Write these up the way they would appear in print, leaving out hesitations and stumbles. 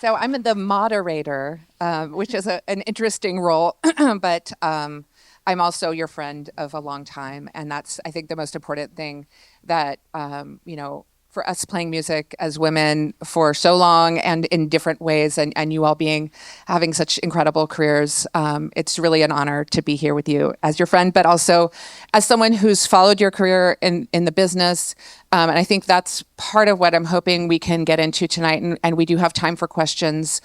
So I'm the moderator, which is an interesting role, but I'm also your friend of a long time, and that's, I think, the most important thing that for us playing music as women for so long and in different ways, and you all having such incredible careers, it's really an honor to be here with you as your friend, but also as someone who's followed your career in the business. And I think that's part of what I'm hoping we can get into tonight, and we do have time for questions.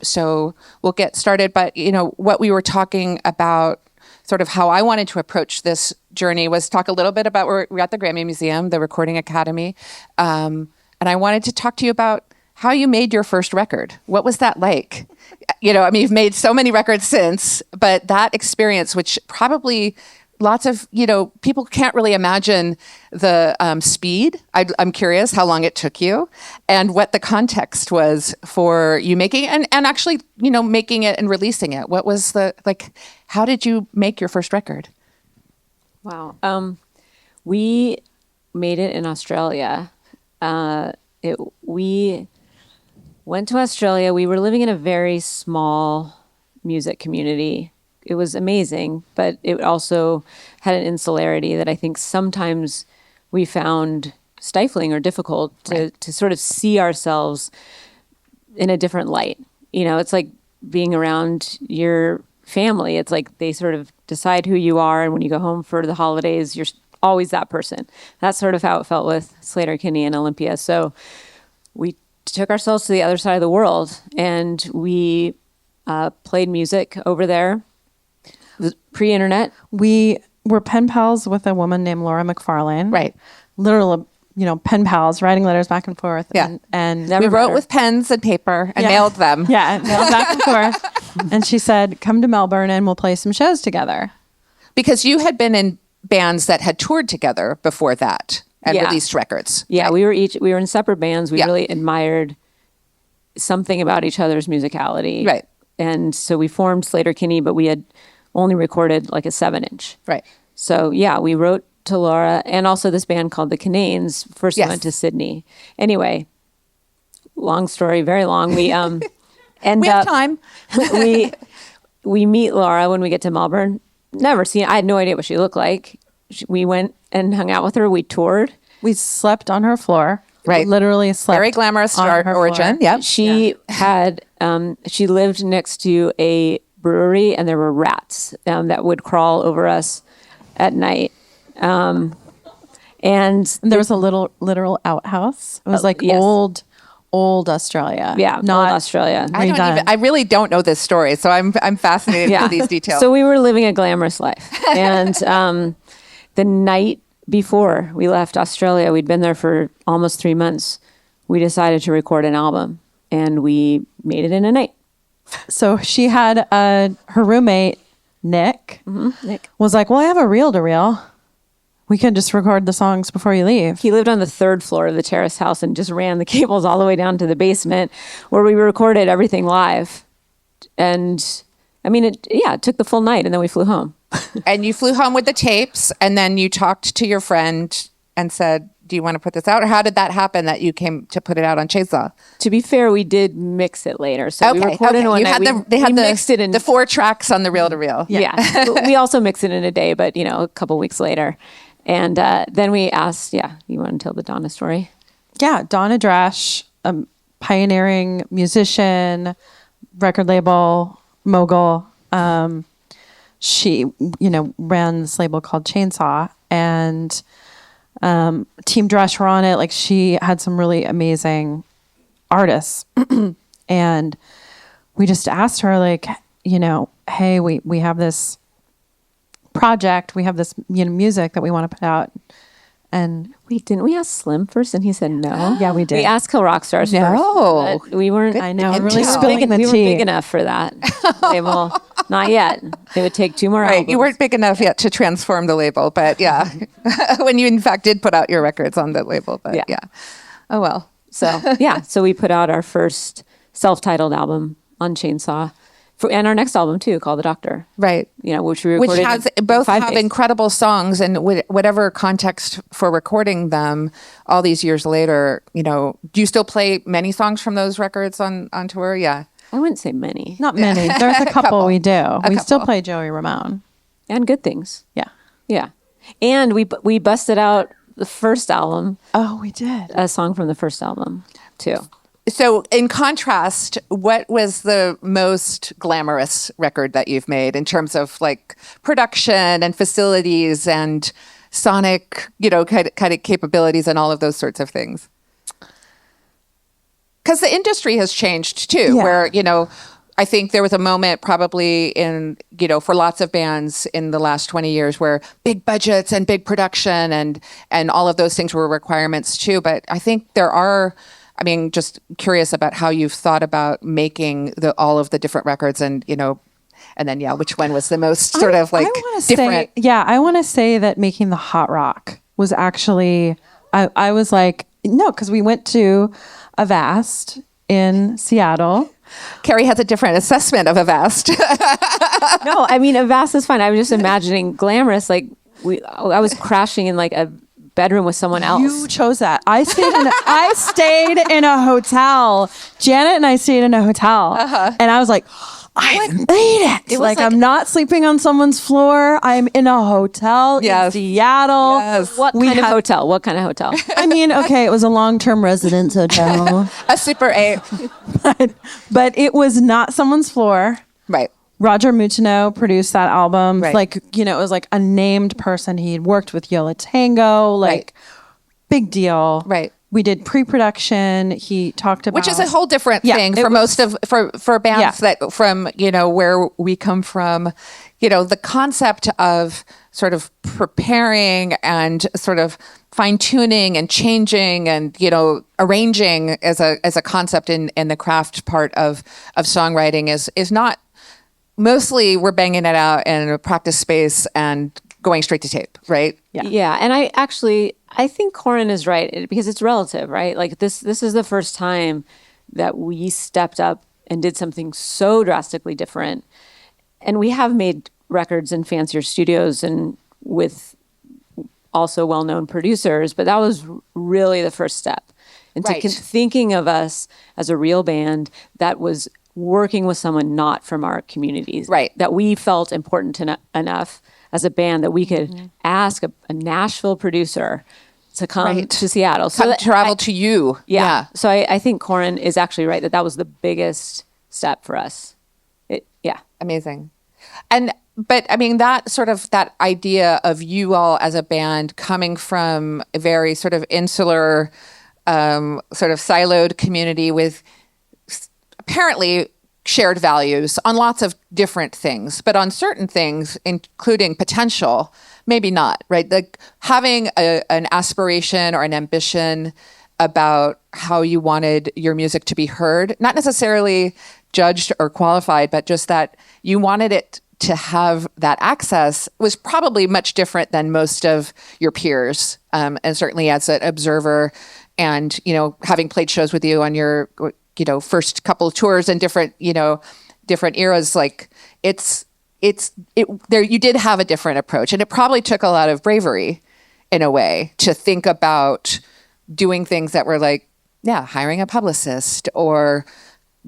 So we'll get started. But what we were talking about, sort of how I wanted to approach this journey, was talk a little bit about, we're at the GRAMMY Museum, the Recording Academy, and I wanted to talk to you about how you made your first record. What was that like? You've made so many records since, but that experience, which probably lots of, people can't really imagine the speed. I'm curious how long it took you and what the context was for you making and actually, making it and releasing it. What was how did you make your first record? Wow. We made it in Australia. We went to Australia. We were living in a very small music community. It was amazing, but it also had an insularity that I think sometimes we found stifling or difficult to sort of see ourselves in a different light. It's like being around your family. It's like they sort of decide who you are, and when you go home for the holidays, you're always that person. That's sort of how it felt with Sleater-Kinney and Olympia. So we took ourselves to the other side of the world, and we played music over there. Pre-internet. We were pen pals with a woman named Laura McFarlane. Right. Literal, pen pals, writing letters back and forth. Yeah. And we wrote with pens and paper and mailed them. Yeah, mailed back and forth. And she said, come to Melbourne and we'll play some shows together. Because you had been in bands that had toured together before that and released records. Yeah, right? we were in separate bands. We really admired something about each other's musicality. Right. And so we formed Sleater-Kinney, but we had only recorded like a 7-inch. Right. So we wrote to Laura and also this band called the Cananes. First we went to Sydney. Anyway, long story, very long. We we have time. we meet Laura when we get to Melbourne. I had no idea what she looked like. We went and hung out with her. We toured. We slept on her floor. Right. Literally slept. Very glamorous origin. Yeah. She had, she lived next to a brewery, and there were rats that would crawl over us at night. And there was a literal outhouse. It was old Australia. Yeah, not old Australia. I really don't know this story, so I'm fascinated with these details. So we were living a glamorous life. And the night before we left Australia, we'd been there for almost 3 months. We decided to record an album, and we made it in a night. So she had her roommate, Nick, was like, well, I have a reel-to-reel. We can just record the songs before you leave. He lived on the 3rd floor of the terrace house and just ran the cables all the way down to the basement where we recorded everything live. And it took the full night, and then we flew home. And you flew home with the tapes, and then you talked to your friend and said, do you want to put this out? Or how did that happen that you came to put it out on Chainsaw? To be fair, we did mix it later. So we recorded one night. We mixed it in the 4 tracks on the reel-to-reel. Yeah. We also mixed it in a day, but a couple weeks later. And then we asked, you want to tell the Donna story? Yeah, Donna Drash, a pioneering musician, record label mogul. She, ran this label called Chainsaw, and Team Drash were on it. Like, she had some really amazing artists. And we just asked her, like, hey, we have this project, we have this music that we want to put out. And didn't we ask Slim first? And he said no. Yeah, we did. We asked Kill Rock Stars first. But we weren't. I know. Really spilling the tea. We weren't big enough for that label. Not yet. It would take 2 more albums. You weren't big enough yet to transform the label, but when you in fact did put out your records on the label, but oh well. So we put out our first self-titled album on Chainsaw. And our next album too, called The Doctor. Right. You know, which we Which recorded has in both 5 have days. incredible songs, and whatever context for recording them all these years later, you know, do you still play many songs from those records on tour? Yeah. I wouldn't say many. Not many. There's a couple we do. We still couple. play Joey Ramone. And good things. Yeah. Yeah. And we busted out the first album, Oh, we did. a song from the first album too. So, in contrast, what was the most glamorous record that you've made in terms of like production and facilities and sonic, you know, kind of capabilities and all of those sorts of things? Because the industry has changed too, Yeah. where, you know, I think there was a moment probably in, you know, for lots of bands in the last 20 years where big budgets and big production and all of those things were requirements too. But I think there are, I mean, just curious about how you've thought about making all of the different records and, you know, and then, yeah, which one was the most sort of like wanna different? I want to say that making the hot rock was actually, I was like, no, because we went to Avast in Seattle. Carrie has a different assessment of Avast. No, I mean, Avast is fine. I was just imagining glamorous, like I was crashing in like a bedroom with someone else. You chose that. I stayed in a hotel. Janet and I stayed in a hotel, and I was like, I made it. was Like, like- I'm not sleeping on someone's floor. I'm in a hotel Yes. in Seattle. Yes. What kind of hotel? What kind of hotel? I mean, okay, it was a long-term residence hotel, A Super 8. but it was not someone's floor. Right. Roger Mucino produced that album. Right. Like, you know, it was like a named person. He'd worked with Yola Tango, like Right. big deal. Right. We did pre-production. He talked about, Which is a whole different Yeah, thing it for was- most of for bands Yeah. that from, you know, where we come from, you know, the concept of sort of preparing and sort of fine tuning and changing and, you know, arranging as a concept in the craft part of songwriting is not, mostly we're banging it out in a practice space and going straight to tape, right? Yeah, and I think Corin is right because it's relative, right? Like this is the first time that we stepped up and did something so drastically different. And we have made records in fancier studios and with also well-known producers, but that was really the first step into Right. thinking of us as a real band that was working with someone not from our communities, Right. that we felt important enough as a band that we could ask a Nashville producer to come Right. to Seattle. Come that travel to you. yeah. So I think Corin is actually right that was the biggest step for us. Yeah. Amazing. But I mean, that sort of that idea of you all as a band coming from a very sort of insular, sort of siloed community with apparently shared values on lots of different things, but on certain things, including potential, maybe not, right? Like having an aspiration or an ambition about how you wanted your music to be heard, not necessarily judged or qualified, but just that you wanted it to have that access was probably much different than most of your peers. And certainly as an observer and, you know, having played shows with you on your, you know, first couple of tours and different eras, like there, you did have a different approach, and it probably took a lot of bravery in a way to think about doing things that were like, yeah, hiring a publicist or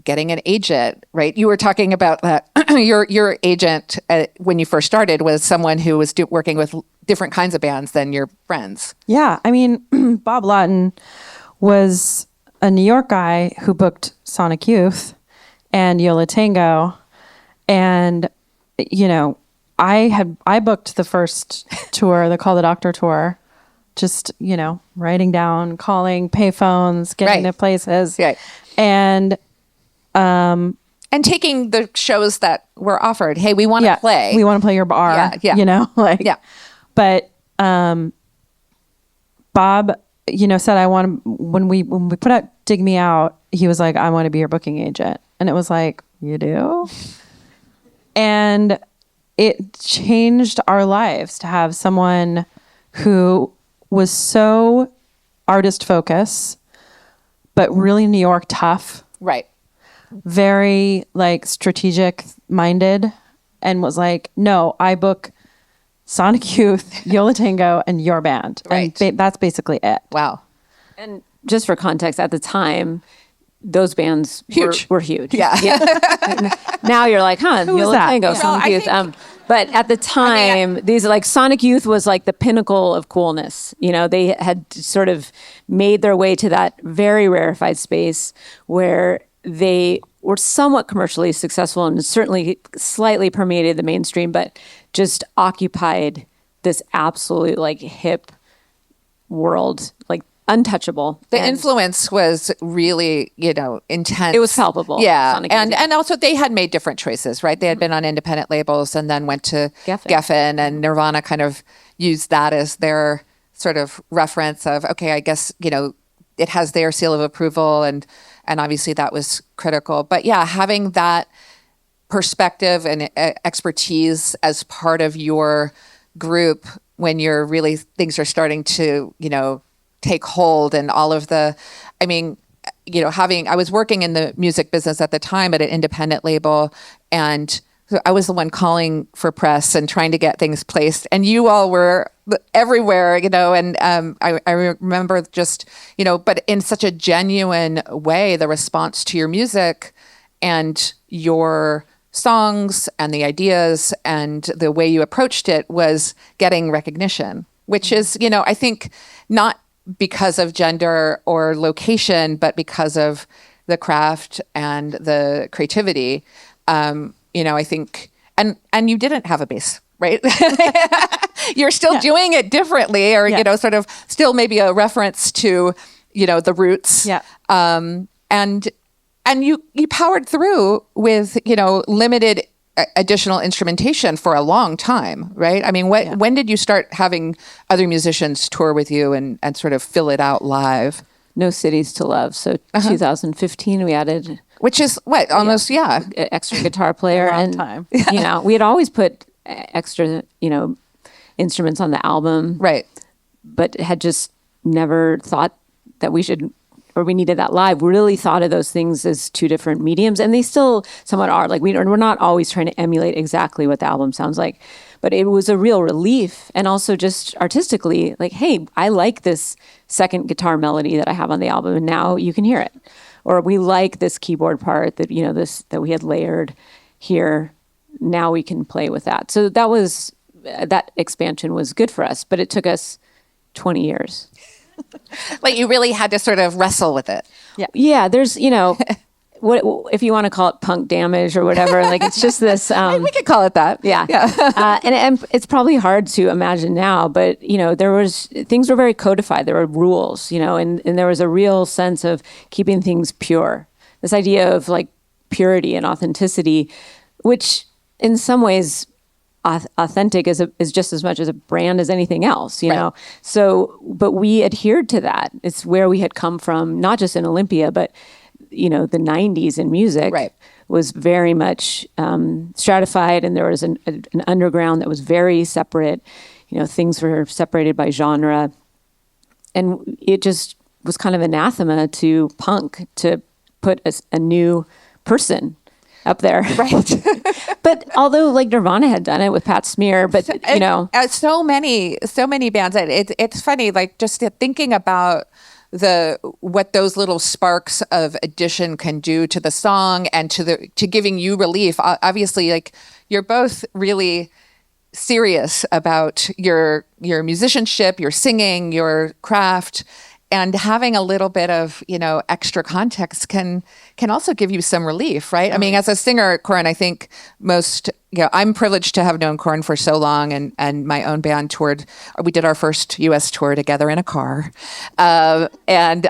getting an agent, right? You were talking about that. Your agent when you first started was someone who was working with different kinds of bands than your friends. Yeah, I mean, Bob Lawton was a New York guy who booked Sonic Youth and Yola Tango, and you know, I booked the first tour, the Call the Doctor tour, just, you know, writing down, calling payphones, getting Right. to places, Right. and taking the shows that were offered. Hey, we want to play. we want to play your bar. Yeah, yeah. You know, like, Yeah. But Bob, you know, said, I want to, when we put out Dig Me Out, he was like, I want to be your booking agent. And it was like, you do? And it changed our lives to have someone who was so artist focused, but really New York tough. Right. very like strategic minded and was like, no, I book Sonic Youth, Yola Tango, and your band. Right. And that's basically it. Wow. And just for context, at the time, those bands Huge. were huge. Yeah. Now you're like, huh, was Yola that? Tango, Yeah. Sonic Well, I Youth. think- But at the time, these like Sonic Youth was like the pinnacle of coolness. You know, they had sort of made their way to that very rarefied space where they were somewhat commercially successful and certainly slightly permeated the mainstream, but just occupied this absolute like hip world, like untouchable. The And influence was really, intense. It was palpable. Yeah. Sonic And Youth, yeah. and also they had made different choices, right? They had been on independent labels and then went to Geffen, and Nirvana kind of used that as their sort of reference of, okay, I guess, it has their seal of approval, and obviously that was critical. But yeah, having that perspective and expertise as part of your group when you're really, things are starting to, take hold, and all of the, I was working in the music business at the time at an independent label, and I was the one calling for press and trying to get things placed, and you all were everywhere, and I remember just, but in such a genuine way, the response to your music and your songs and the ideas and the way you approached it was getting recognition, which is, I think not because of gender or location, but because of the craft and the creativity. I think, and you didn't have a bass, right? You're still doing it differently, or, sort of still maybe a reference to, the roots. Yeah. And you powered through with, limited additional instrumentation for a long time, right? I mean, when did you start having other musicians tour with you and sort of fill it out live? No Cities to Love. So 2015, we added Which is what, almost, an extra guitar player. Long time. We had always put extra, instruments on the album. Right. But had just never thought that we should, or we needed that live. We really thought of those things as two different mediums, and they still somewhat are. Like we're not always trying to emulate exactly what the album sounds like, but it was a real relief, and also just artistically, like, hey, I like this second guitar melody that I have on the album, and now you can hear it. Or we like this keyboard part that this that we had layered here. Now we can play with that. So that expansion was good for us, but it took us 20 years. Like you really had to sort of wrestle with it. Yeah, there's, what if you want to call it punk damage or whatever, like it's just this. We could call it that. Yeah. And it's probably hard to imagine now, but, things were very codified. There were rules, and there was a real sense of keeping things pure. This idea of like purity and authenticity, which in some ways authentic is just as much as a brand as anything else, know? So, but we adhered to that. It's where we had come from, not just in Olympia, but, the 90s in music was very much stratified, and there was an underground that was very separate. Things were separated by genre. And it just was kind of anathema to punk to put a new person up there. Right. But although like Nirvana had done it with Pat Smear, but so many bands. It's funny, like just thinking about what those little sparks of addition can do to the song and to giving you relief. Obviously, like you're both really serious about your musicianship, your singing, your craft. And having a little bit of, extra context can also give you some relief, right? I mean, as a singer, Corin, I think I'm privileged to have known Corin for so long, and my own band toured. We did our first U.S. tour together in a car, and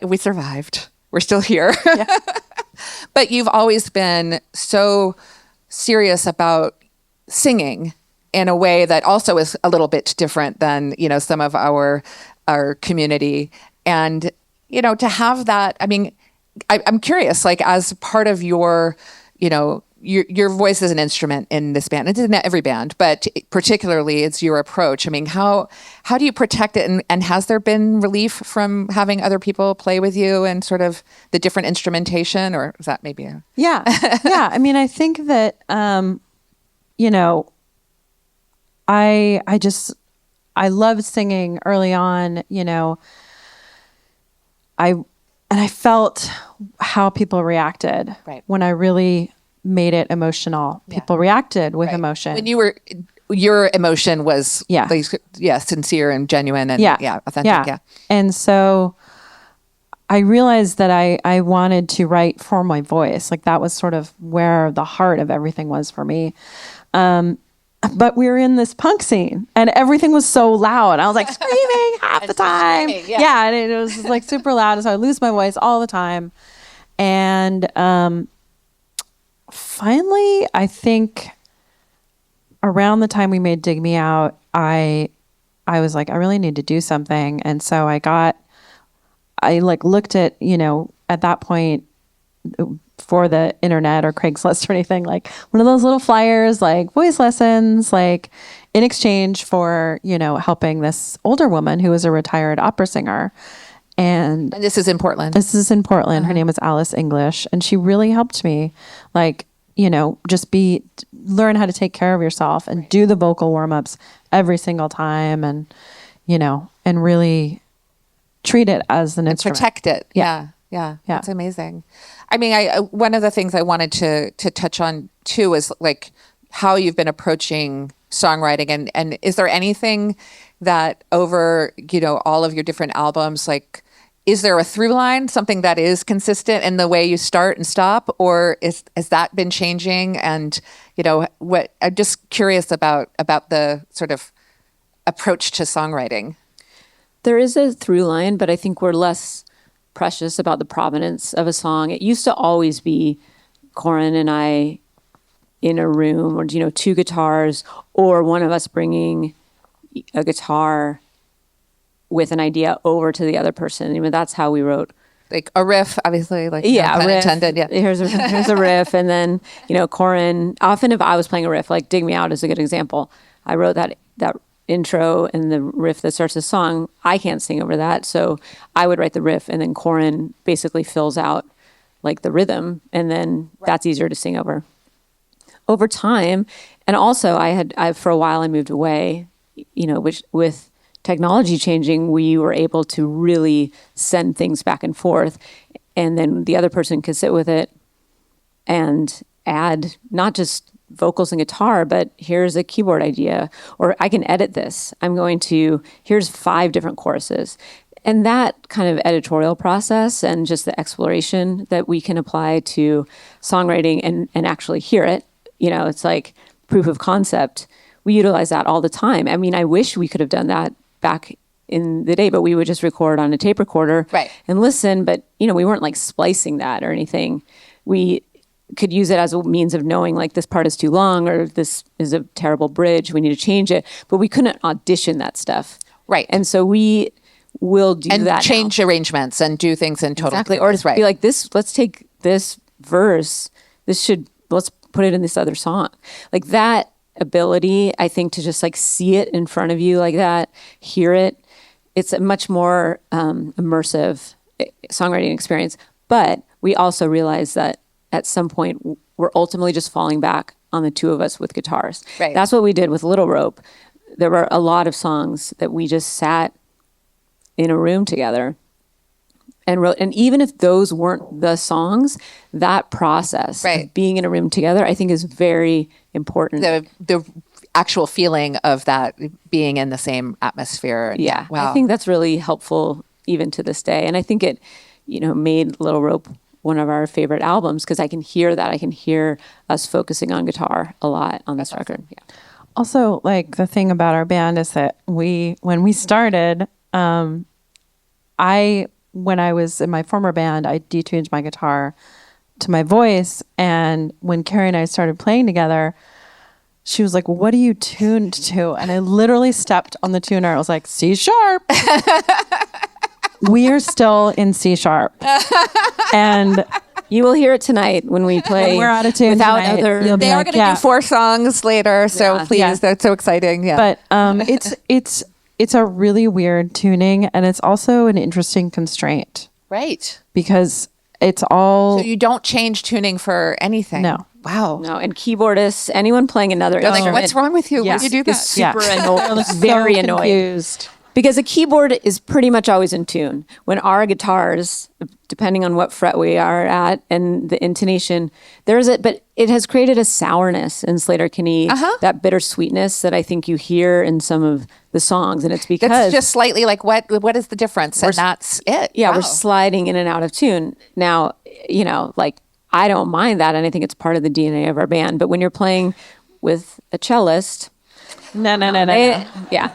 we survived. We're still here. Yeah. But you've always been so serious about singing in a way that also is a little bit different than, some of our community. And, to have that, I mean, I'm curious, like as part of your, your voice is an instrument in this band. It's in every band, but particularly it's your approach. I mean, how do you protect it? And has there been relief from having other people play with you and sort of the different instrumentation, or is that maybe a... Yeah. Yeah. I mean, I think that, you know, I loved singing early on, you know, I felt how people reacted when I really made it emotional. People reacted with emotion. When your emotion was sincere and genuine and authentic. Yeah. And so I realized that I wanted to write for my voice. Like that was sort of where the heart of everything was for me. But we were in this punk scene and everything was so loud. I was like screaming half the time. And it was like super loud. So I lose my voice all the time. And finally, I think around the time we made Dig Me Out, I was like, I really need to do something. And so I looked at, you know, at that point for the internet or Craigslist or anything, like one of those little flyers, like voice lessons, like in exchange for, you know, helping this older woman who was a retired opera singer. And this is in Portland. Her name was Alice English. And she really helped me, like, you know, just learn how to take care of yourself and do the vocal warm-ups every single time. And, you know, and really treat it as an instrument. Protect it. Yeah. That's amazing. I mean, one of the things I wanted to touch on too is like how you've been approaching songwriting, and is there anything that over, you know, all of your different albums, like, is there a through line, something that is consistent in the way you start and stop, or has that been changing? And, you know, I'm just curious about the sort of approach to songwriting. There is a through line, but I think we're less precious about the provenance of a song. It used to always be Corin and I in a room, or, you know, two guitars, or one of us bringing a guitar with an idea over to the other person. I mean, that's how we wrote. Like a riff, obviously, like, yeah, no pun riff. intended. Yeah. Here's a riff. And then, you know, Corin, often if I was playing a riff, like Dig Me Out is a good example. I wrote that intro and the riff that starts the song. I can't sing over that, so I would write the riff, and then Corin basically fills out like the rhythm, and then that's easier to sing over time. And also I for a while I moved away, you know, which with technology changing, we were able to really send things back and forth, and then the other person could sit with it and add not just vocals and guitar, but here's a keyboard idea, or I can edit this. Here's 5 different choruses. And that kind of editorial process and just the exploration that we can apply to songwriting and actually hear it, you know, it's like proof of concept. We utilize that all the time. I mean, I wish we could have done that back in the day, but we would just record on a tape recorder and listen. But, you know, we weren't like splicing that or anything. We could use it as a means of knowing, like, this part is too long, or this is a terrible bridge, we need to change it. But we couldn't audition that stuff. Right. And so we will do that. And change arrangements and do things in total. Exactly. Or just be like, let's take this verse, let's put it in this other song. Like that ability, I think, to just like see it in front of you like that, hear it. It's a much more immersive songwriting experience. But we also realize that at some point, we're ultimately just falling back on the two of us with guitars. Right. That's what we did with Little Rope. There were a lot of songs that we just sat in a room together and wrote. And even if those weren't the songs, that process of being in a room together, I think, is very important. The actual feeling of that, being in the same atmosphere. Yeah. Wow. I think that's really helpful even to this day. And I think it, you know, made Little Rope one of our favorite albums, because I can hear that. I can hear us focusing on guitar a lot on this record. Yeah. Also, like, the thing about our band is that when we started, when I was in my former band, I detuned my guitar to my voice. And when Carrie and I started playing together, she was like, "What are you tuned to?" And I literally stepped on the tuner. I was like, C sharp. We are still in C sharp. And You will hear it tonight when we play. We're out of tune without tonight. other. You'll be They are like, going to yeah. do 4 songs later, so Yeah. please, Yeah. that's so exciting. Yeah. But it's a really weird tuning, and it's also an interesting constraint right. because it's all So you don't change tuning for anything. No. Wow. No, and keyboardists, anyone playing another They're like, instrument. what's wrong with you? Yeah. Why do you do is that? super They're annoyed, so very annoyed. confused. Because a keyboard is pretty much always in tune. When our guitars, depending on what fret we are at and the intonation, but it has created a sourness in Sleater-Kinney, that bittersweetness that I think you hear in some of the songs. And it's because That's just slightly like, what is the difference? And that's it. yeah, Wow. we're sliding in and out of tune. Now, like I don't mind that, and I think it's part of the DNA of our band. But when you're playing with a cellist, No. yeah.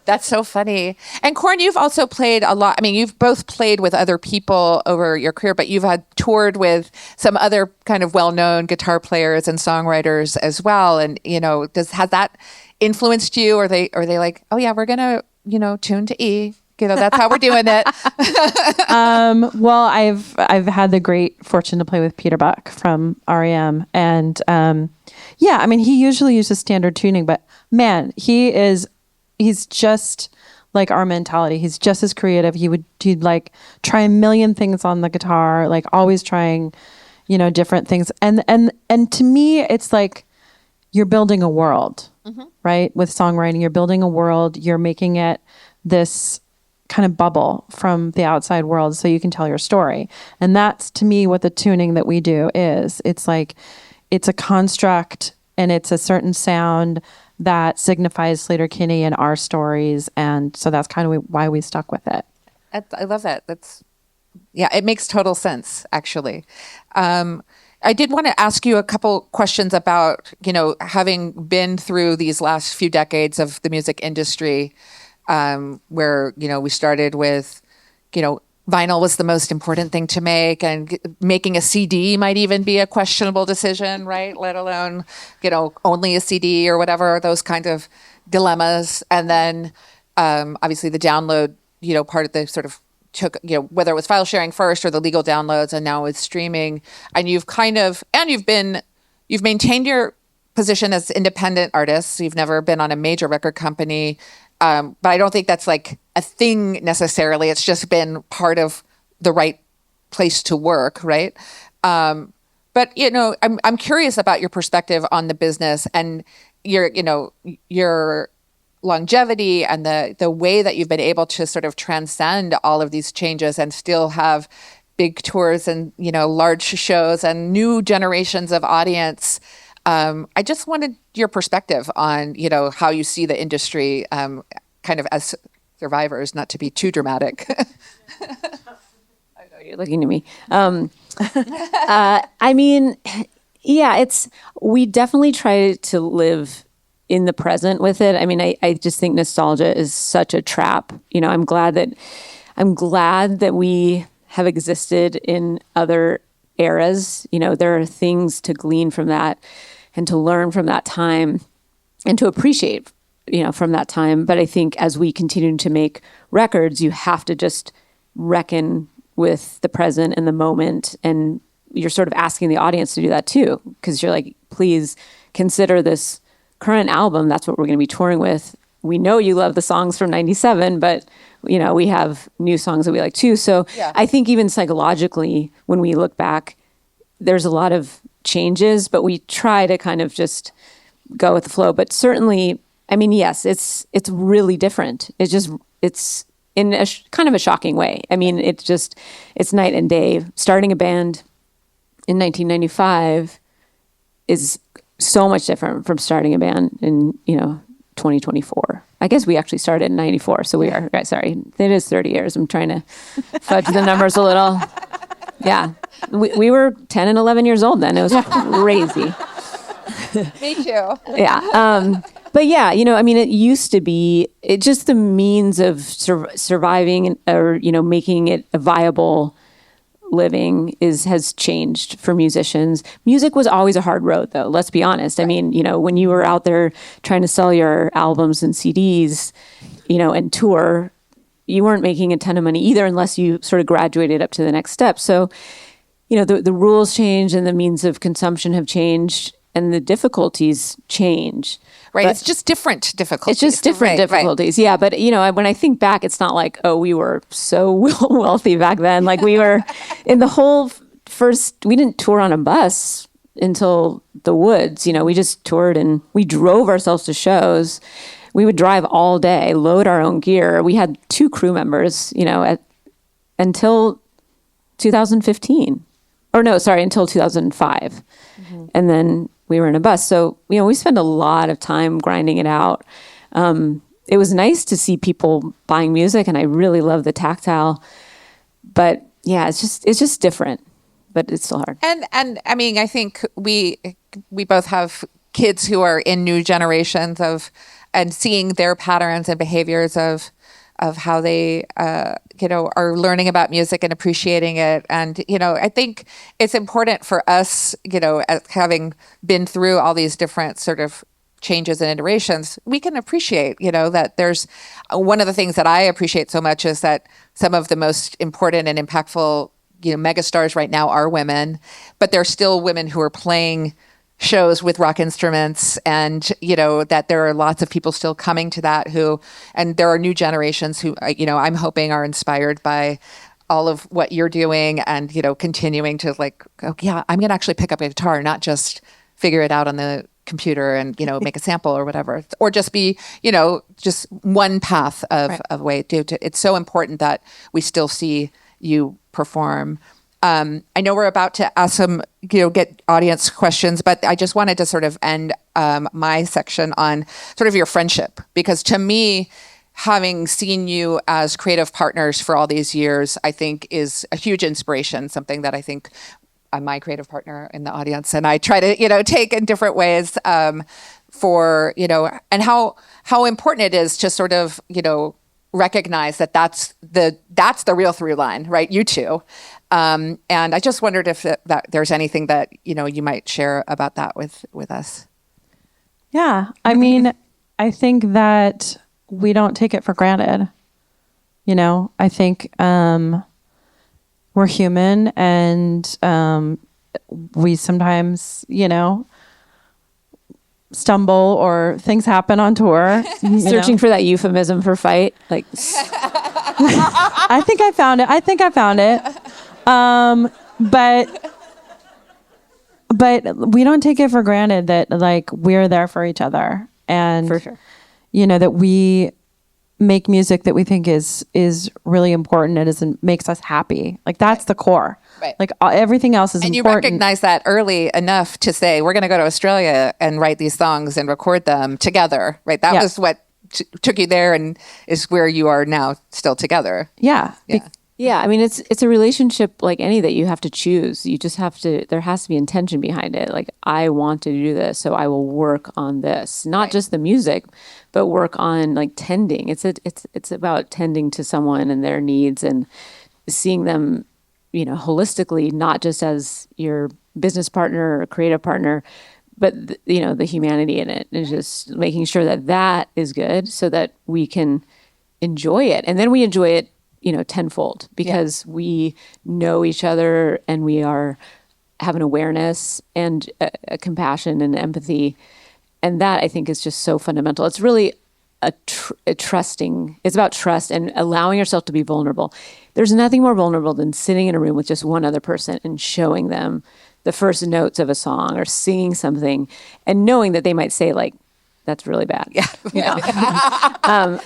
That's so funny. And Corn, you've also played a lot. I mean, you've both played with other people over your career, but you've had toured with some other kind of well-known guitar players and songwriters as well. And has that influenced you? Or are they like, oh yeah, we're gonna tune to E. That's how we're doing it. Well, I've had the great fortune to play with Peter Buck from REM, and yeah, I mean, he usually uses standard tuning, but man, he's just like our mentality. He's just as creative. He'd like try a million things on the guitar, like always trying, different things. And to me, it's like you're building a world, right? With songwriting, you're building a world. You're making it this kind of bubble from the outside world so you can tell your story. And that's to me what the tuning that we do is. It's like it's a construct and it's a certain sound that signifies Sleater-Kinney and our stories. And so that's kind of why we stuck with it. I love that. It makes total sense, actually. I did want to ask you a couple questions about, having been through these last few decades of the music industry, where, we started with, vinyl was the most important thing to make, and making a CD might even be a questionable decision, right? Let alone, only a CD or whatever, those kind of dilemmas. And then, obviously the download, part of the sort of took, whether it was file sharing first or the legal downloads, and now with streaming. And you've maintained your position as independent artists. You've never been on a major record company. But I don't think that's like a thing necessarily. It's just been part of the right place to work, right? But I'm curious about your perspective on the business and your longevity and the way that you've been able to sort of transcend all of these changes and still have big tours and large shows and new generations of audience. I just wanted your perspective on, how you see the industry kind of as survivors, not to be too dramatic. I know you're looking at me. I mean, yeah, we definitely try to live in the present with it. I mean, I just think nostalgia is such a trap. I'm glad that we have existed in other eras. There are things to glean from that and to learn from that time and to appreciate, from that time. But I think as we continue to make records, you have to just reckon with the present and the moment. And you're sort of asking the audience to do that too, because you're like, please consider this current album. That's what we're going to be touring with. We know you love the songs from 97, but we have new songs that we like too. So yeah. I think even psychologically, when we look back, there's a lot of changes, but we try to kind of just go with the flow. But certainly, I mean, yes, it's really different. It's in a kind of a shocking way. I mean, it's night and day. Starting a band in 1995 is so much different from starting a band in 2024. I guess we actually started in 94, so we are, sorry, it is 30 years. I'm trying to fudge the numbers a little. Yeah. We were 10 and 11 years old then. It was crazy. Me too. Yeah. But yeah, I mean, it used to be just the means of surviving or, making it a viable living has changed for musicians. Music was always a hard road, though. Let's be honest. Right. I mean, when you were out there trying to sell your albums and CDs, and tour, you weren't making a ton of money either, unless you sort of graduated up to the next step. So the rules change and the means of consumption have changed and the difficulties change. Right. But it's just different difficulties. it's just different Right, difficulties. Yeah. But, when I think back, it's not like, oh, we were so wealthy back then. Like we were in the whole we didn't tour on a bus until the woods. We just toured and we drove ourselves to shows. We would drive all day, load our own gear. We had 2 crew members, until 2015. Or no, sorry, until 2005. And then we were in a bus. So, we spend a lot of time grinding it out. It was nice to see people buying music, and I really love the tactile. But yeah, it's just different, but it's still hard. And I mean, I think we both have kids who are in new generations and seeing their patterns and behaviors of how they are learning about music and appreciating it. And I think it's important for us, as having been through all these different sort of changes and iterations, we can appreciate that there's one of the things that I appreciate so much is that some of the most important and impactful megastars right now are women, but they're still women who are playing shows with rock instruments, and that there are lots of people still coming to that and there are new generations who I'm hoping are inspired by all of what you're doing and continuing to like, oh yeah, I'm gonna actually pick up a guitar, not just figure it out on the computer and make a sample or whatever, or just be just one path of way to it's so important that we still see you perform. I know we're about to ask some, get audience questions, but I just wanted to sort of end my section on sort of your friendship, because to me, having seen you as creative partners for all these years, I think is a huge inspiration, something that I think I'm my creative partner in the audience, and I try to, take in different ways for, and how important it is to sort of, recognize that that's the real through line, right? You two. And I just wondered if that there's anything that, you might share about that with us. Yeah. I mean, I think that we don't take it for granted. I think we're human, and we sometimes, stumble or things happen on tour. Searching for that euphemism for fight. Like, I think I found it. But we don't take it for granted that like we're there for each other, and for sure, that we make music that we think is really important and makes us happy. Like that's the core. Right. Like everything else is and important. you recognize that early enough to say, we're going to go to Australia and write these songs and record them together, right? That was what took you there and is where you are now still together. Yeah. Yeah, I mean, it's a relationship like any that you have to choose. You just have to, there has to be intention behind it. Like, I want to do this, so I will work on this. Not just the music, but work on like tending. It's about tending to someone and their needs and seeing them, holistically, not just as your business partner or creative partner, but the humanity in it, and just making sure that is good so that we can enjoy it. And then we enjoy it tenfold because we know each other and we have an awareness and a compassion and empathy. And that, I think, is just so fundamental. It's really a trusting. It's about trust and allowing yourself to be vulnerable. There's nothing more vulnerable than sitting in a room with just one other person and showing them the first notes of a song or singing something and knowing that they might say like, that's really bad. Yeah.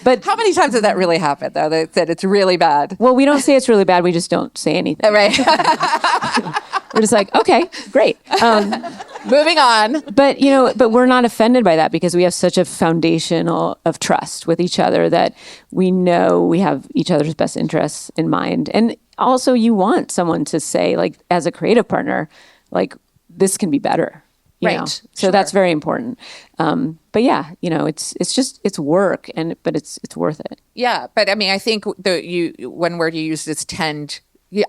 But how many times did that really happen, though? They said it's really bad. Well, we don't say it's really bad. We just don't say anything. Right. We're just like, okay, great. Moving on. But, but we're not offended by that because we have such a foundation of trust with each other that we know we have each other's best interests in mind. And also you want someone to say, like, as a creative partner, like, this can be better. You know? So sure. That's very important. But yeah, it's work, but it's worth it. Yeah, but I mean, I think one word you used is tend.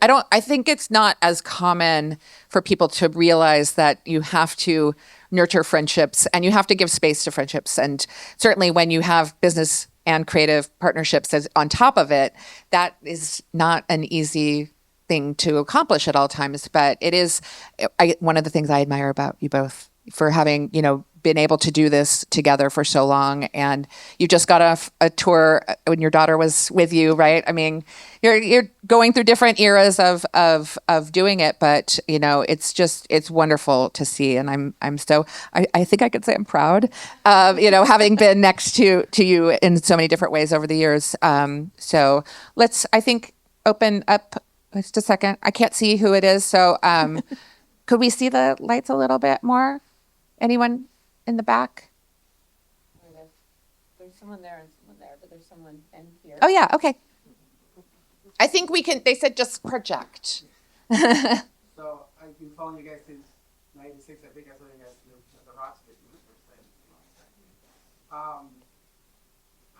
I think it's not as common for people to realize that you have to nurture friendships and you have to give space to friendships. And certainly when you have business and creative partnerships as on top of it, that is not an easy thing to accomplish at all times, but it is one of the things I admire about you both for having, been able to do this together for so long. And you just got off a tour when your daughter was with you, right? I mean, you're going through different eras of doing it, but it's wonderful to see. And I think I could say I'm proud of, having been next to you in so many different ways over the years. So let's, I think, open up just a second. I can't see who it is. So could we see the lights a little bit more? Anyone in the back? There's someone there and someone there, but there's someone in here. Oh, yeah. Okay. I think we can, they said just project. So I've been following you guys since 96. I think I saw you guys in the Rocks business.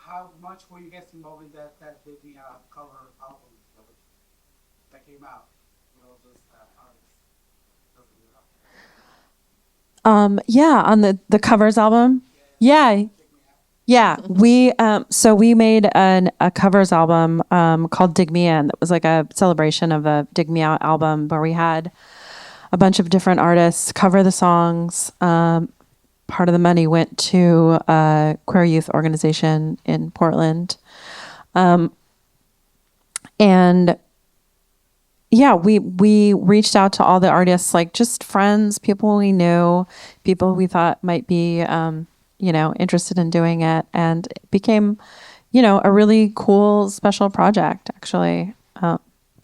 How much were you guys involved in that big cover album that came out? Those artists. Yeah, on the covers album. Yeah. We we made a covers album called Dig Me In. That was like a celebration of a Dig Me Out album where we had a bunch of different artists cover the songs. Part of the money went to a queer youth organization in Portland. And yeah, we reached out to all the artists, like just friends, people we knew, people we thought might be, interested in doing it. And it became, a really cool, special project, actually.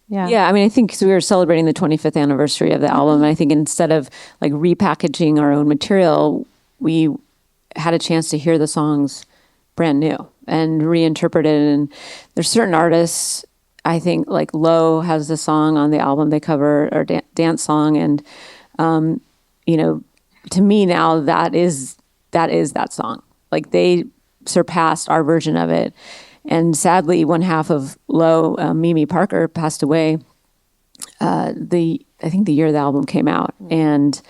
Yeah, I mean, I think 'cause we were celebrating the 25th anniversary of the album. And I think instead of like repackaging our own material, we had a chance to hear the songs brand new and reinterpreted. And there's certain artists, I think like Low has the song on the album they cover, or dance song. And, to me now that is that song. Like they surpassed our version of it. And sadly, one half of Low, Mimi Parker, passed away I think the year the album came out. And,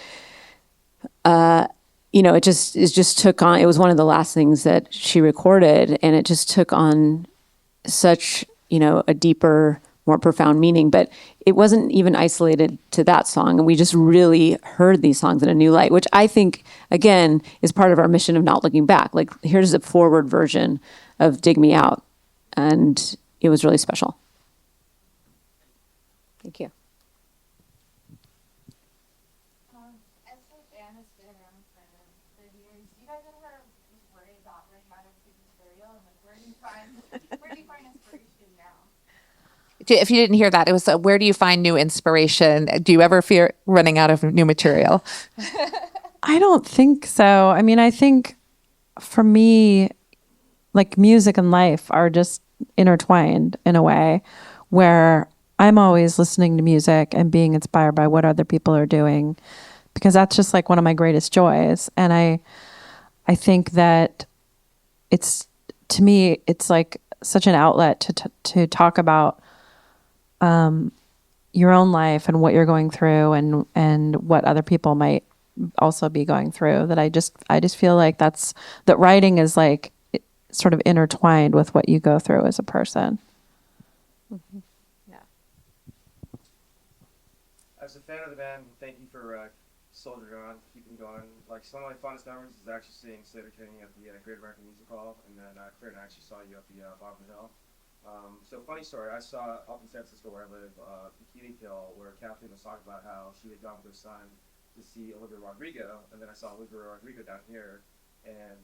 it just took on, it was one of the last things that she recorded, and it just took on such, a deeper, more profound meaning. But it wasn't even isolated to that song. And we just really heard these songs in a new light, which I think, again, is part of our mission of not looking back. Like, here's a forward version of Dig Me Out. And it was really special. Thank you. As the band has been around for years, you guys ever worry about running out of material? And like, where do you find inspiration now? If you didn't hear that, it was where do you find new inspiration? Do you ever fear running out of new material? I don't think so. I mean, I think for me, like music and life are just intertwined in a way where I'm always listening to music and being inspired by what other people are doing, because that's just like one of my greatest joys. And I think that to me, it's like such an outlet to talk about your own life and what you're going through and what other people might also be going through, that I just feel like that writing is like sort of intertwined with what you go through as a person. Mm-hmm. Yeah. As a fan of the band, thank you for soldiering on, keeping going. Like, some of my fondest memories is actually seeing Sleater-Kinney at the Great American Music Hall, and then Claire and I actually saw you at the bottom of the hill. So funny story, I saw up in San Francisco where I live, Bikini Kill, where Kathleen was talking about how she had gone with her son to see Olivia Rodrigo, and then I saw Olivia Rodrigo down here, and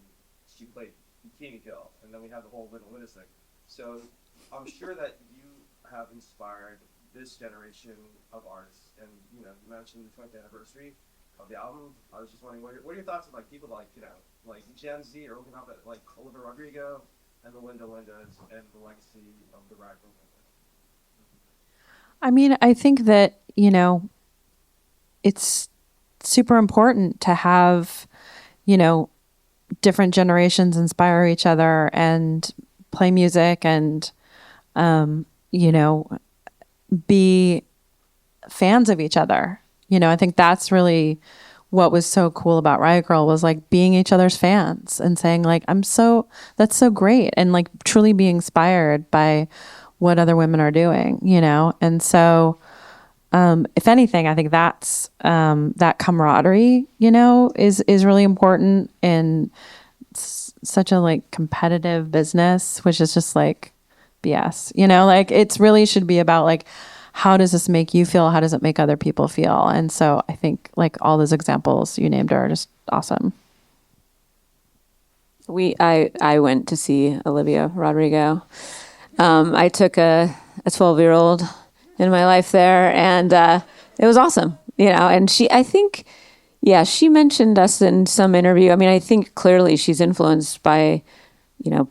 she played Bikini Kill, and then we had the whole Little Linus thing. So I'm sure that you have inspired this generation of artists, and you mentioned the 20th anniversary of the album. I was just wondering, what are your thoughts on like people like like Gen Z are looking up at like Olivia Rodrigo and the Linda Lindas and the legacy of the Raglan? I mean, I think that, it's super important to have, different generations inspire each other and play music and, be fans of each other. I think that's really what was so cool about Riot Girl, was like being each other's fans and saying like, that's so great. And like truly being inspired by what other women are doing, And so, if anything, I think that's that camaraderie, is really important in such a like competitive business, which is just like BS. Like it's really should be about like, how does this make you feel? How does it make other people feel? And so I think like all those examples you named are just awesome. I went to see Olivia Rodrigo. I took a 12-year-old in my life there, and it was awesome, and she mentioned us in some interview. I mean, I think clearly she's influenced by,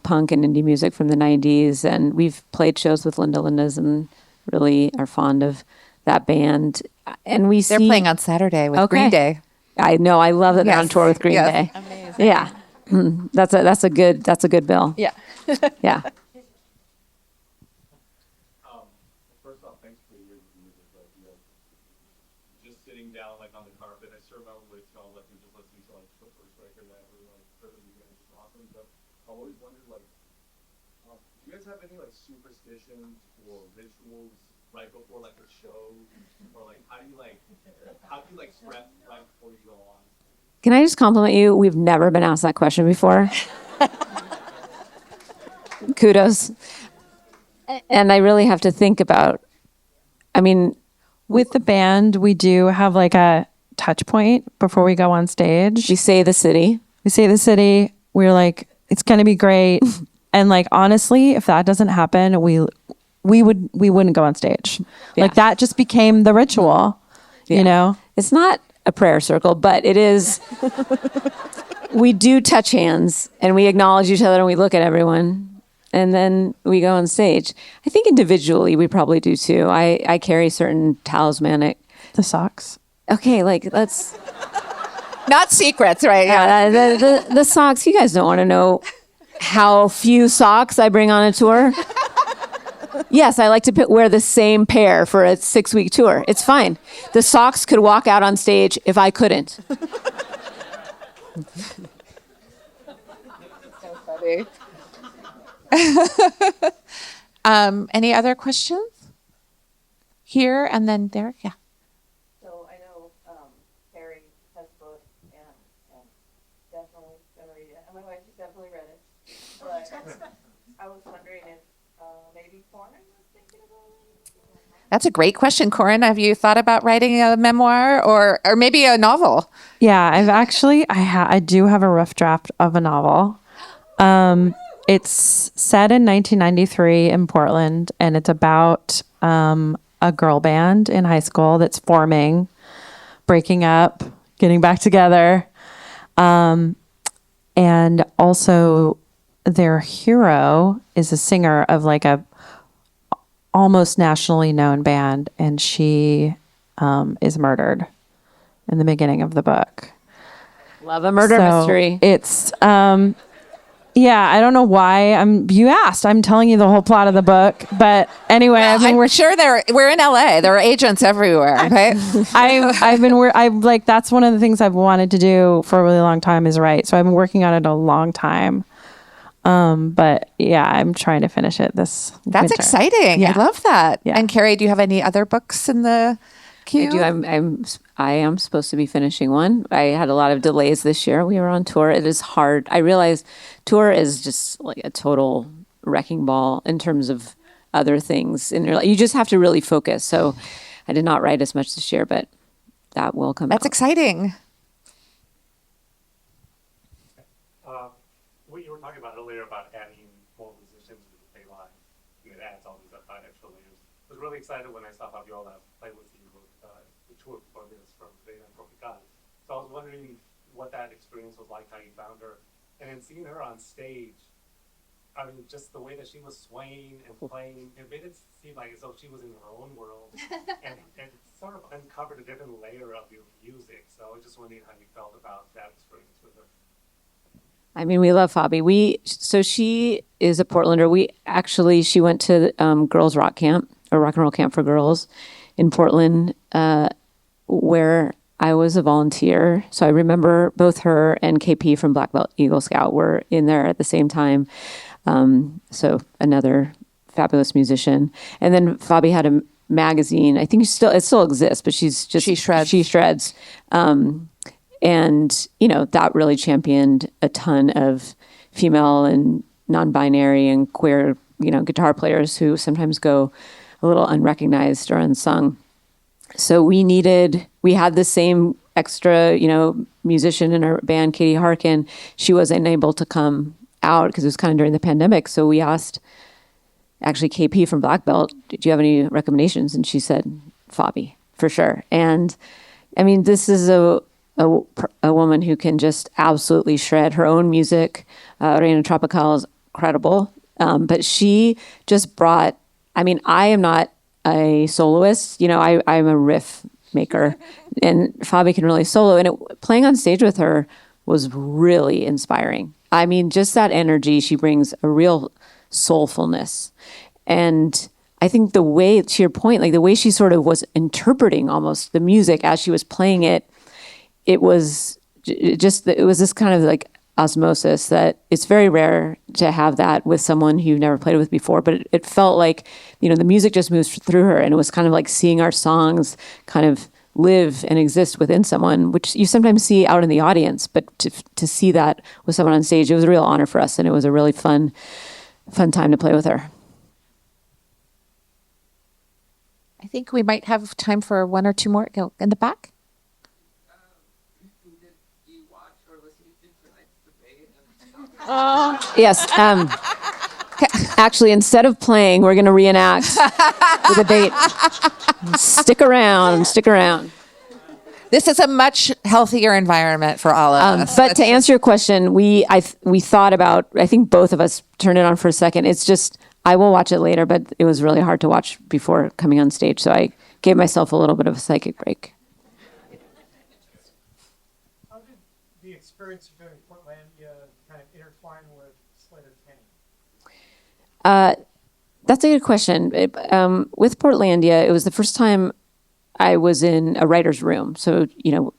punk and indie music from the 90s, and we've played shows with Linda Lindas and really are fond of that band. And They're playing on Saturday with Green Day. I know. I love that they're on Yes. tour with Green Yes. Day. Amazing. Yeah. That's a good bill. Yeah. Yeah. First off, thanks for your music. Like, just sitting down like on the carpet, I sure remember with y'all like just listening to like the first record that ever like heard of you guys. It's awesome. But I've always wondered like, do you guys have any like superstitions or rituals right before like a show, or like how do you prep right before you go on? Can I just compliment you? We've never been asked that question before. Kudos. And I really have to think about, With the band, we do have like a touch point before we go on stage. we say the city. We say the city, we're like, it's going to be great. And like, honestly, if that doesn't happen, we wouldn't go on stage. Yeah. Like that just became the ritual, It's not a prayer circle, but it is. We do touch hands and we acknowledge each other and we look at everyone and then we go on stage. I think individually we probably do too. I carry certain talismanic. The socks. Okay, like let's. Not secrets, right? The socks. You guys don't want to know how few socks I bring on a tour. Yes, I like to wear the same pair for a 6-week tour. It's fine. The socks could walk out on stage if I couldn't. So funny. Any other questions? Here and then there? Yeah. So I know Carrie has a book and definitely gonna read it. And my wife has definitely read it. But I was wondering if maybe Corin was thinking about it. That's a great question, Corin. Have you thought about writing a memoir or maybe a novel? Yeah, I've actually, I do have a rough draft of a novel. It's set in 1993 in Portland, and it's about a girl band in high school that's forming, breaking up, getting back together. And also their hero is a singer of like a almost nationally known band, and she is murdered in the beginning of the book. Love a murder mystery. It's yeah, I don't know why you asked. I'm telling you the whole plot of the book, but anyway, I'm sure we're in LA. There are agents everywhere, right? I've like, that's one of the things I've wanted to do for a really long time is write. So I've been working on it a long time. But yeah, I'm trying to finish it this That's winter. exciting. Yeah. I love that. Yeah. And Carrie, do you have any other books in the queue? I am supposed to be finishing one. I had a lot of delays this year. We were on tour. It is hard. I realize tour is just like a total wrecking ball in terms of other things. And you just have to really focus. So I did not write as much this year, but that will come That's out. exciting. What you were talking about earlier about adding more musicians to the play line, and it adds all these extra layers. I was really excited when I saw Fabiola play with you with the tour for this from Playback. So I was wondering what that experience was like, how you found her, and then seeing her on stage. I mean, just the way that she was swaying and playing, it made it seem like as though she was in her own world, and sort of uncovered a different layer of your music. So I was just wondering how you felt about that experience with her. I mean, we love Fabi. So she is a Portlander. She went to girls rock camp or rock and roll camp for girls in Portland, where I was a volunteer. So I remember both her and KP from Black Belt Eagle Scout were in there at the same time. So another fabulous musician. And then Fabi had a magazine. I think it still exists, but she shreds. She shreds. And, that really championed a ton of female and non-binary and queer, guitar players who sometimes go a little unrecognized or unsung. So we had the same extra, musician in our band, Katie Harkin. She was unable to come out because it was kind of during the pandemic. So we asked actually KP from Black Belt, do you have any recommendations? And she said, Fabi, for sure. And I mean, this is a woman who can just absolutely shred her own music. Reina Tropical is incredible. But she just brought, I mean, I am not a soloist, I'm a riff maker, and Fabi can really solo, and playing on stage with her was really inspiring. I mean, just that energy, she brings a real soulfulness. And I think the way, to your point, like the way she sort of was interpreting almost the music as she was playing it, it was this kind of like osmosis that it's very rare to have that with someone who you've never played with before, but it felt like, the music just moves through her, and it was kind of like seeing our songs kind of live and exist within someone, which you sometimes see out in the audience, but to see that with someone on stage, it was a real honor for us, and it was a really fun time to play with her. I think we might have time for one or two more. Go in the back. Yes. Actually, instead of playing, we're going to reenact the debate. Stick around. This is a much healthier environment for all of us. But to answer your question, we thought about, I think both of us turned it on for a second. It's just, I will watch it later, but it was really hard to watch before coming on stage. So I gave myself a little bit of a psychic break. How did the experience of doing Portlandia kind of intertwine with Sleater-Kinney? That's a good question. With Portlandia, it was the first time I was in a writer's room. So,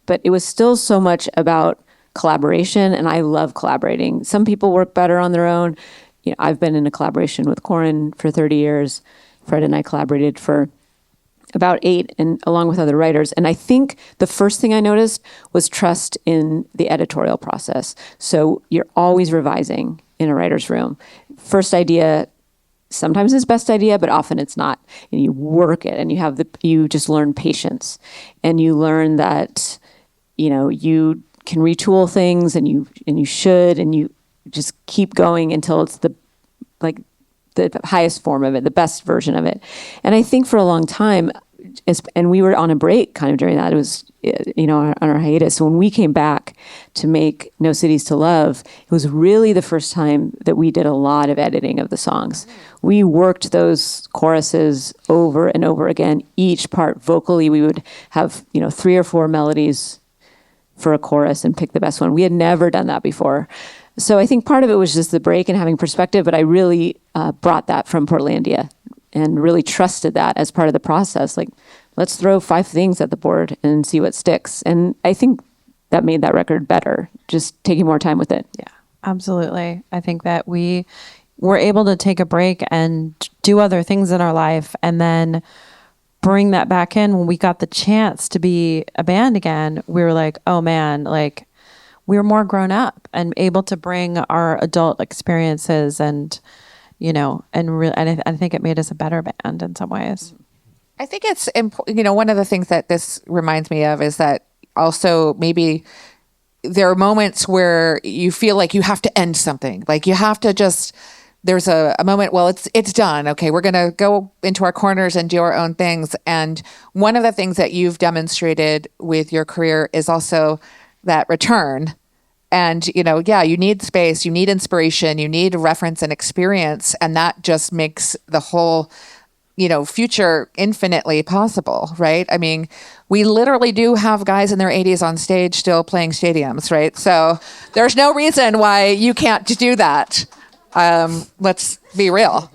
but it was still so much about collaboration, and I love collaborating. Some people work better on their own. I've been in a collaboration with Corin for 30 years. Fred and I collaborated for about 8, and along with other writers. And I think the first thing I noticed was trust in the editorial process. So you're always revising in a writer's room. First idea sometimes is best idea, but often it's not. And you work it, and you just learn patience, and you learn that, you can retool things, and you should, and you just keep going until it's the highest form of it, the best version of it. And I think for a long time, and we were on a break kind of during that. It was, on our hiatus. So when we came back to make No Cities to Love, it was really the first time that we did a lot of editing of the songs. We worked those choruses over and over again. Each part vocally, we would have, 3 or 4 melodies for a chorus and pick the best one. We had never done that before. So I think part of it was just the break and having perspective, but I really brought that from Portlandia and really trusted that as part of the process. Like, let's throw 5 things at the board and see what sticks. And I think that made that record better, just taking more time with it. Yeah, absolutely. I think that we were able to take a break and do other things in our life, and then bring that back in when we got the chance to be a band again. We were like, oh man, like, we were more grown up and able to bring our adult experiences, and I think it made us a better band in some ways. I think it's important. One of the things that this reminds me of is that also maybe there are moments where you feel like you have to end something. Like you have to just, there's a moment, well, it's done. Okay, we're going to go into our corners and do our own things. And one of the things that you've demonstrated with your career is also that return. And, you need space, you need inspiration, you need reference and experience. And that just makes the whole, future infinitely possible, right? I mean, we literally do have guys in their 80s on stage still playing stadiums, right? So there's no reason why you can't do that. Let's be real.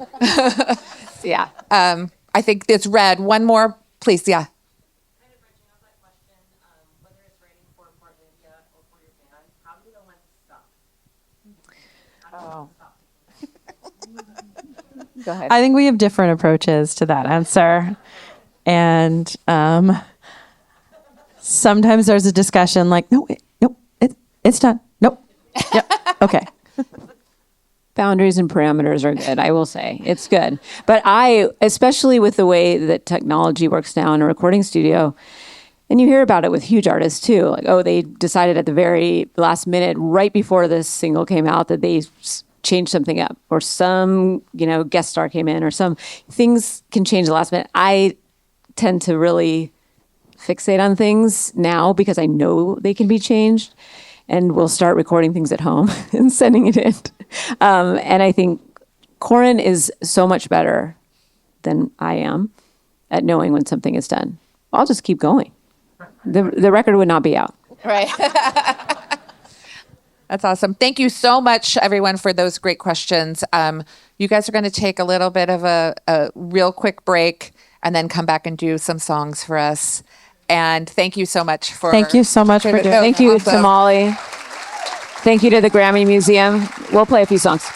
Yeah. I think it's red. One more, please. Yeah. Go ahead. I think we have different approaches to that answer. And sometimes there's a discussion like, it's done. Nope. Yep. Okay. Boundaries and parameters are good, I will say. It's good. But especially with the way that technology works now in a recording studio, and you hear about it with huge artists too, like, oh, they decided at the very last minute, right before this single came out, that they changed something up, or some, guest star came in, or some things can change the last minute. I tend to really fixate on things now because I know they can be changed, and we'll start recording things at home and sending it in. And I think Corin is so much better than I am at knowing when something is done. I'll just keep going. The record would not be out. Right. That's awesome. Thank you so much, everyone, for those great questions. You guys are going to take a little bit of a real quick break and then come back and do some songs for us. And thank you so much for... Thank you so much for doing it. Thank you Awesome. to Molly. Thank you to the Grammy Museum. We'll play a few songs.